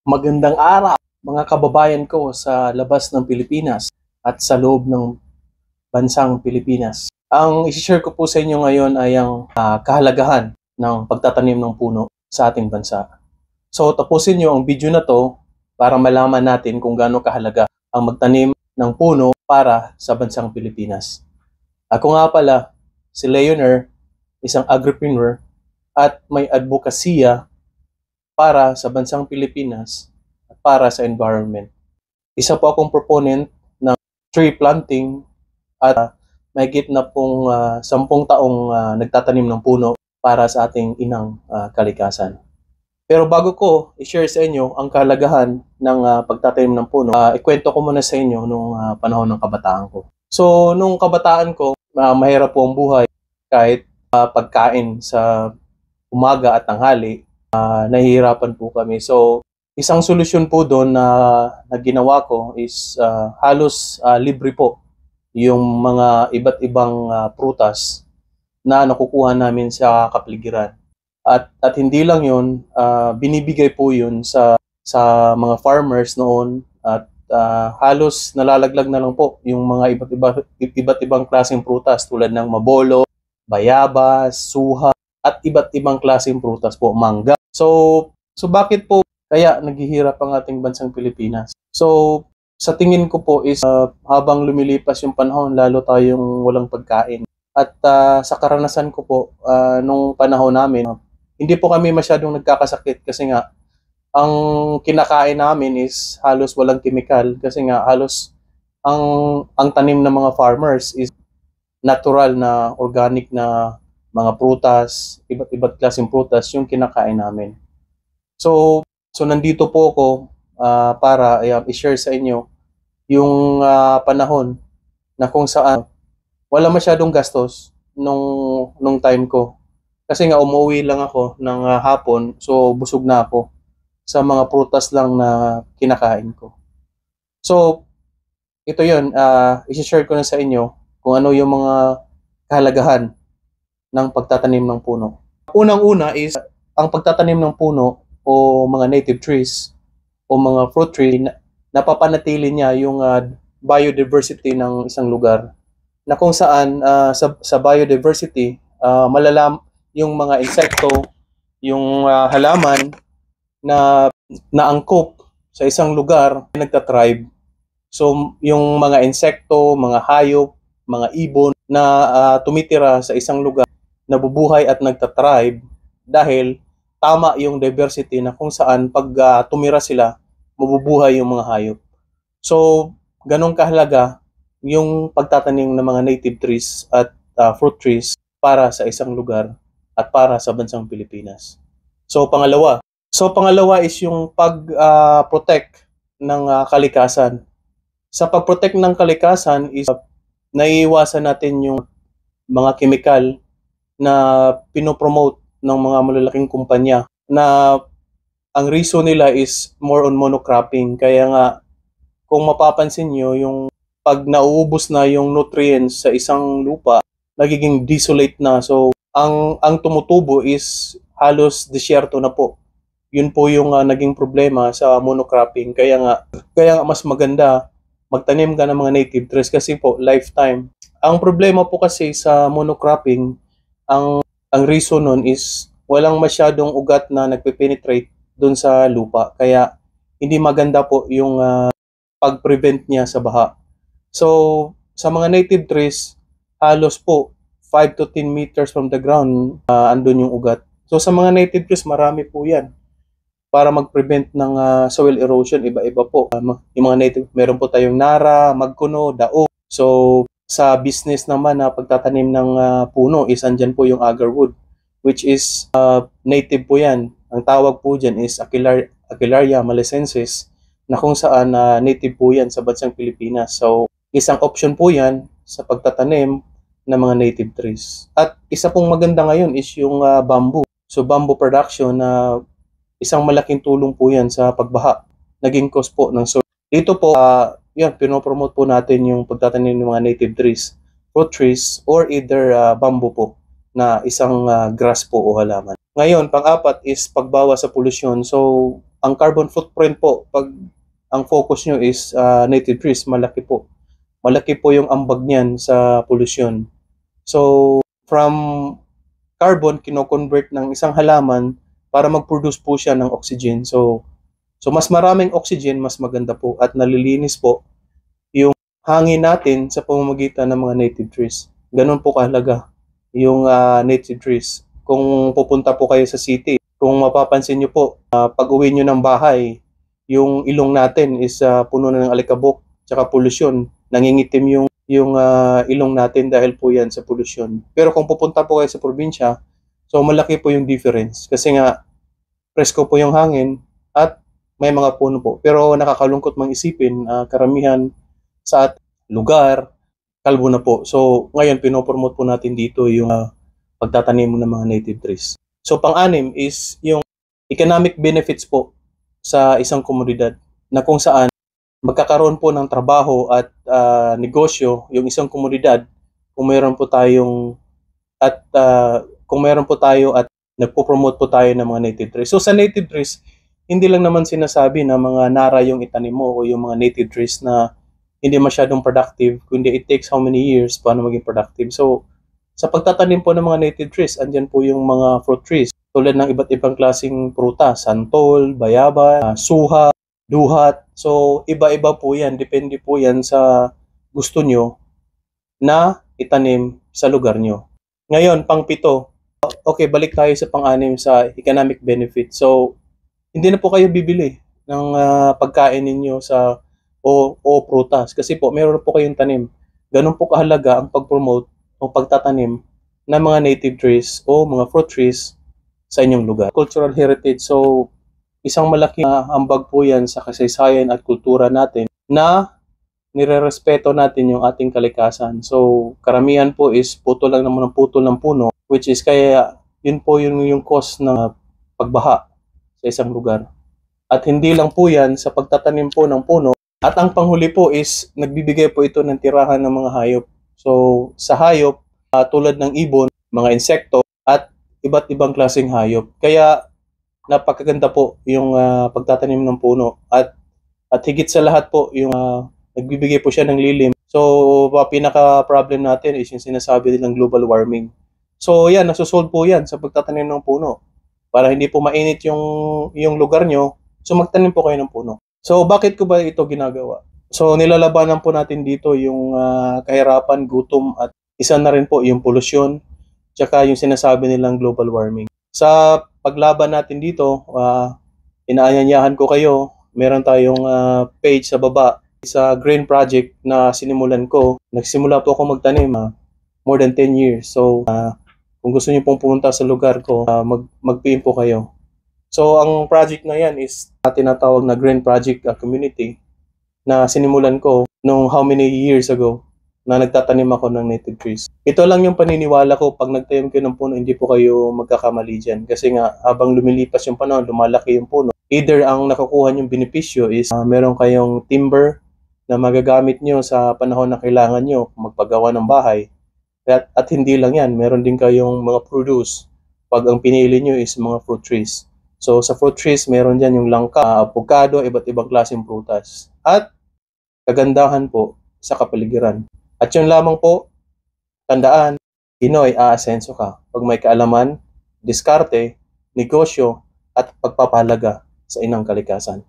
Magandang araw mga kababayan ko sa labas ng Pilipinas at sa loob ng bansang Pilipinas. Ang isi-share ko po sa inyo ngayon ay ang kahalagahan ng pagtatanim ng puno sa ating bansa. So tapusin nyo ang video na to para malaman natin kung gaano kahalaga ang magtanim ng puno para sa bansang Pilipinas. Ako nga pala, si Leoner, isang agripreneur at may advokasya para sa bansang Pilipinas at para sa environment. Isa po akong proponent ng tree planting at mahigit na pong 10 taong nagtatanim ng puno para sa ating inang kalikasan. Pero bago ko i-share sa inyo ang kahalagahan ng pagtatanim ng puno, ikwento ko muna sa inyo nung panahon ng kabataan ko. So, nung kabataan ko, mahirap po ang buhay kahit pagkain sa umaga at tanghali, nahihirapan po kami. So, isang solusyon po doon na ginawa ko is halos libre po yung mga iba't ibang prutas na nakukuha namin sa kapaligiran. At hindi lang yun, binibigay po yun sa mga farmers noon at halos nalalaglag na lang po yung mga iba't ibang klaseng prutas tulad ng mabolo, bayabas, suha, at iba't ibang klaseng prutas po, mangga. So bakit po kaya naghihirap ang ating bansang Pilipinas? So sa tingin ko po is habang lumilipas yung panahon, lalo tayong walang pagkain. At sa karanasan ko po, nung panahon namin, hindi po kami masyadong nagkakasakit kasi nga ang kinakain namin is halos walang chemical kasi nga halos ang tanim ng mga farmers is natural na organic na mga prutas, iba't klaseng prutas yung kinakain namin. So nandito po ako para i-share sa inyo yung panahon na kung saan wala masyadong gastos nung time ko. Kasi nga umuwi lang ako ng hapon, so busog na ako sa mga prutas lang na kinakain ko. So ito yun, i-share ko na sa inyo kung ano yung mga kahalagahan ng pagtatanim ng puno. Unang-una is ang pagtatanim ng puno o mga native trees o mga fruit tree, napapanatili niya yung biodiversity ng isang lugar na kung saan sa biodiversity yung mga insekto, yung halaman na naangkop sa isang lugar nagtatribe. So yung mga insekto, mga hayop, mga ibon na tumitira sa isang lugar nabubuhay at nagtatribe dahil tama yung diversity na kung saan pag tumira sila, mabubuhay yung mga hayop. So, ganun kahalaga yung pagtatanim ng mga native trees at fruit trees para sa isang lugar at para sa bansang Pilipinas. So, pangalawa is yung pag-protect ng kalikasan. Sa pag-protect ng kalikasan is naiiwasan natin yung mga chemical na pinopromote ng mga malalaking kumpanya na ang reason nila is more on monocropping. Kaya nga, kung mapapansin nyo, yung pag nauubos na yung nutrients sa isang lupa, nagiging desolate na. So, ang tumutubo is halos disyerto na po. Yun po yung naging problema sa monocropping. Kaya nga mas maganda magtanim ka ng mga native trees kasi po lifetime. Ang problema po kasi sa monocropping, ang reason nun is walang masyadong ugat na nagpe-penetrate doon sa lupa. Kaya hindi maganda po yung pag-prevent niya sa baha. So, sa mga native trees, halos po 5 to 10 meters from the ground, andun yung ugat. So, sa mga native trees, marami po yan. Para mag-prevent ng soil erosion, iba-iba po. Yung mga native, meron po tayong nara, magkuno, dao. So, sa business naman na pagtatanim ng puno is andyan po yung agarwood, which is native po yan. Ang tawag po dyan is Aquilaria malacensis na kung saan native po yan sa bansang Pilipinas. So, isang option po yan sa pagtatanim ng mga native trees. At isa pong maganda ngayon is yung bamboo. So, bamboo production na isang malaking tulong po yan sa pagbaha. Naging cause po ng soil. Dito po, pinopromote po natin yung pagtatanim ng mga native trees, fruit trees, or either bamboo po na isang grass po o halaman. Ngayon, pang-apat is pagbawas sa polusyon. So, ang carbon footprint po, pag ang focus nyo is native trees, malaki po. Malaki po yung ambag niyan sa pollution. So, from carbon, kino-convert ng isang halaman para mag-produce po siya ng oxygen. So mas maraming oxygen, mas maganda po at nalilinis po yung hangin natin sa pamamagitan ng mga native trees. Ganun po kahalaga yung native trees. Kung pupunta po kayo sa city, kung mapapansin nyo po, pag uwi nyo ng bahay, yung ilong natin is puno na ng alikabok tsaka pollution. Nangingitim yung ilong natin dahil po yan sa pollution. Pero kung pupunta po kayo sa probinsya, so malaki po yung difference kasi nga presko po yung hangin at may mga puno po. Pero nakakalungkot mang isipin, karamihan sa lugar, kalbo na po. So ngayon, pinopromote po natin dito yung pagtatanim ng mga native trees. So pang-anim is yung economic benefits po sa isang komunidad na kung saan magkakaroon po ng trabaho at negosyo yung isang komunidad kung mayroon po tayong at nagpo-promote po tayo ng mga native trees. So sa native trees, hindi lang naman sinasabi na mga nara yung itanim mo o yung mga native trees na hindi masyadong productive, kundi it takes how many years paano maging productive. So sa pagtatanim po ng mga native trees, andyan po yung mga fruit trees tulad ng iba't ibang klaseng prutas, santol, bayaba, suha, duhat. So iba-iba po yan, depende po yan sa gusto nyo na itanim sa lugar nyo. Ngayon, pang-pito. Okay, balik tayo sa pang-anim sa economic benefit. So hindi na po kayo bibili ng pagkain ninyo o prutas kasi po meron po kayong tanim. Ganun po kahalaga ang pag-promote o pagtatanim ng mga native trees o mga fruit trees sa inyong lugar. Cultural heritage. So isang malaking ambag po yan sa kasaysayan at kultura natin na nirerespeto natin yung ating kalikasan. So karamihan po is putol lang naman ng putol ng puno, which is kaya yun po yung cause ng pagbaha sa isang lugar. At hindi lang po yan sa pagtatanim po ng puno. At ang panghuli po is nagbibigay po ito ng tirahan ng mga hayop. So sa hayop, tulad ng ibon, mga insekto, at iba't ibang klaseng hayop. Kaya napakaganda po yung pagtatanim ng puno. At higit sa lahat po, yung nagbibigay po siya ng lilim. So pinaka-problem natin is yung sinasabi nilang global warming. So yan, nasusolve po yan sa pagtatanim ng puno. Para hindi po mainit yung lugar nyo, so magtanim po kayo ng puno. So bakit ko ba ito ginagawa? So nilalabanan po natin dito yung kahirapan, gutom at isa na rin po yung pollution tsaka yung sinasabi nilang global warming. Sa paglaban natin dito, inaanyayahan ko kayo, meron tayong page sa baba sa Green Project na sinimulan ko. Nagsimula po ako magtanim more than 10 years. So kung gusto niyo pong pumunta sa lugar ko, mag-PM po kayo. So ang project na yan is tinatawag na Green Project Community na sinimulan ko nung how many years ago na nagtatanim ako ng native trees. Ito lang yung paniniwala ko, pag nagtanim kayo ng puno, hindi po kayo magkakamali dyan. Kasi nga, habang lumilipas yung panahon, lumalaki yung puno. Either ang nakukuha yung benepisyo is meron kayong timber na magagamit nyo sa panahon na kailangan nyo magpagawa ng bahay. At hindi lang yan, meron din kayong mga produce pag ang pinili nyo is mga fruit trees. So sa fruit trees, meron dyan yung langka, avocado, iba't ibang klaseng prutas. At kagandahan po sa kapaligiran. At yun lamang po, tandaan, Pinoy, aasenso ka pag may kaalaman, diskarte, negosyo, at pagpapahalaga sa inang kalikasan.